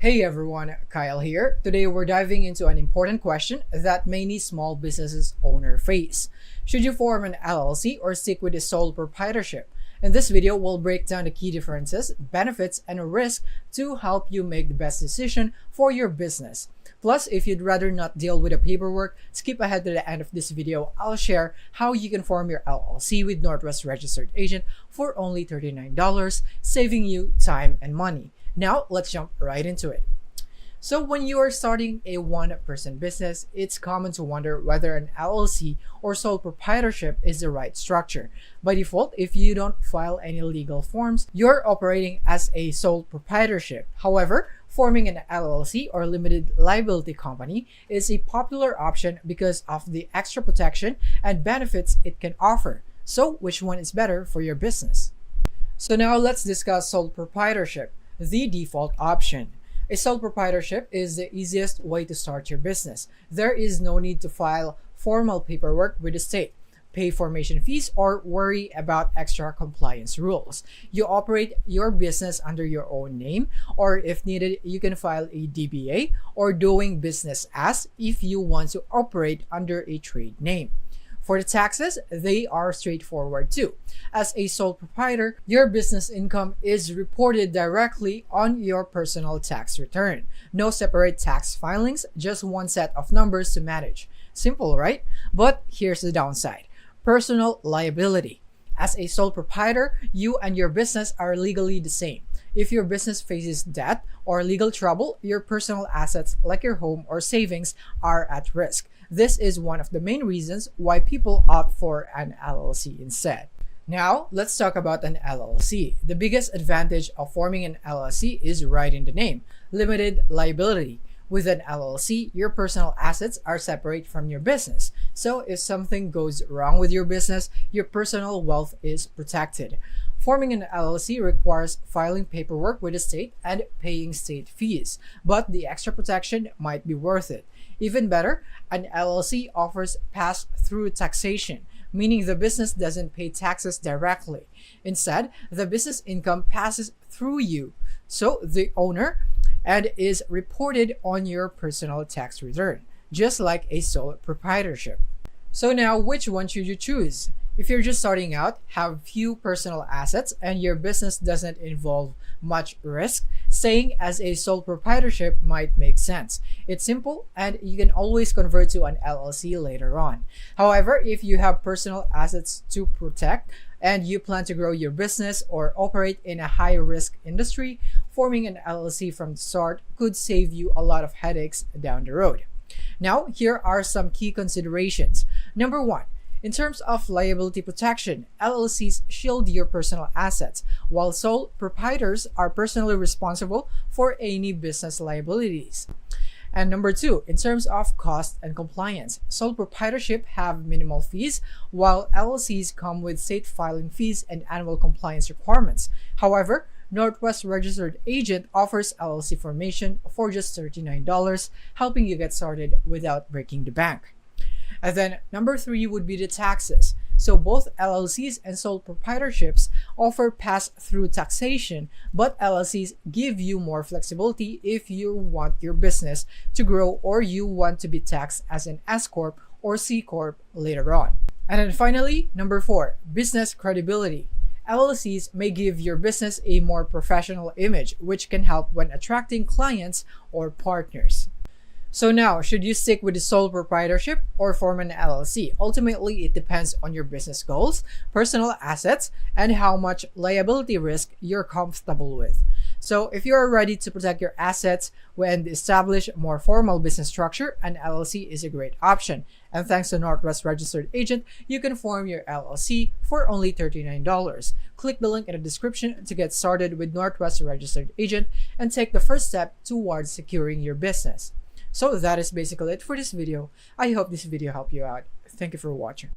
Hey everyone, Kyle here. Today we're diving into an important question that many small businesses owner face. Should you form an LLC or stick with a sole proprietorship? In this video, we'll break down the key differences, benefits, and risks to help you make the best decision for your business. Plus, if you'd rather not deal with the paperwork, skip ahead to the end of this video. I'll share how you can form your LLC with Northwest Registered Agent for only $39, saving you time and money. Now, let's jump right into it. So when you are starting a one-person business, it's common to wonder whether an LLC or sole proprietorship is the right structure. By default, if you don't file any legal forms, you're operating as a sole proprietorship. However, forming an LLC or limited liability company is a popular option because of the extra protection and benefits it can offer. So which one is better for your business? So now let's discuss sole proprietorship, the default option. A sole proprietorship is the easiest way to start your business. There is no need to file formal paperwork with the state, pay formation fees, or worry about extra compliance rules. You operate your business under your own name, or if needed, you can file a DBA or doing business as if you want to operate under a trade name. For the taxes, they are straightforward too. As a sole proprietor, your business income is reported directly on your personal tax return. No separate tax filings, just one set of numbers to manage. Simple, right? But here's the downside: personal liability. As a sole proprietor, you and your business are legally the same. If your business faces debt or legal trouble, your personal assets like your home or savings are at risk. This is one of the main reasons why people opt for an LLC instead. Now, let's talk about an LLC. The biggest advantage of forming an LLC is right in the name: limited liability. With an LLC, your personal assets are separate from your business. So if something goes wrong with your business, your personal wealth is protected. Forming an LLC requires filing paperwork with the state and paying state fees, but the extra protection might be worth it. Even better, an LLC offers pass-through taxation, meaning the business doesn't pay taxes directly. Instead, the business income passes through you, so the owner, and is reported on your personal tax return, just like a sole proprietorship. So now, which one should you choose? If you're just starting out, have few personal assets, and your business doesn't involve much risk, staying as a sole proprietorship might make sense. It's simple, and you can always convert to an LLC later on. However, if you have personal assets to protect, and you plan to grow your business or operate in a high-risk industry, forming an LLC from the start could save you a lot of headaches down the road. Now, here are some key considerations. Number one, in terms of liability protection, LLCs shield your personal assets, while sole proprietors are personally responsible for any business liabilities. And number two, in terms of cost and compliance, sole proprietorship have minimal fees, while LLCs come with state filing fees and annual compliance requirements. However, Northwest Registered Agent offers LLC formation for just $39, helping you get started without breaking the bank. And then number three would be the taxes. So both LLCs and sole proprietorships offer pass-through taxation, but LLCs give you more flexibility if you want your business to grow or you want to be taxed as an S Corp or C Corp later on. And then finally, number four, business credibility. LLCs may give your business a more professional image, which can help when attracting clients or partners. So now, should you stick with the sole proprietorship or form an LLC? Ultimately, it depends on your business goals, personal assets, and how much liability risk you're comfortable with. So if you are ready to protect your assets and establish a more formal business structure, an LLC is a great option. And thanks to Northwest Registered Agent, you can form your LLC for only $39. Click the link in the description to get started with Northwest Registered Agent and take the first step towards securing your business. So that is basically it for this video. I hope this video helped you out. Thank you for watching.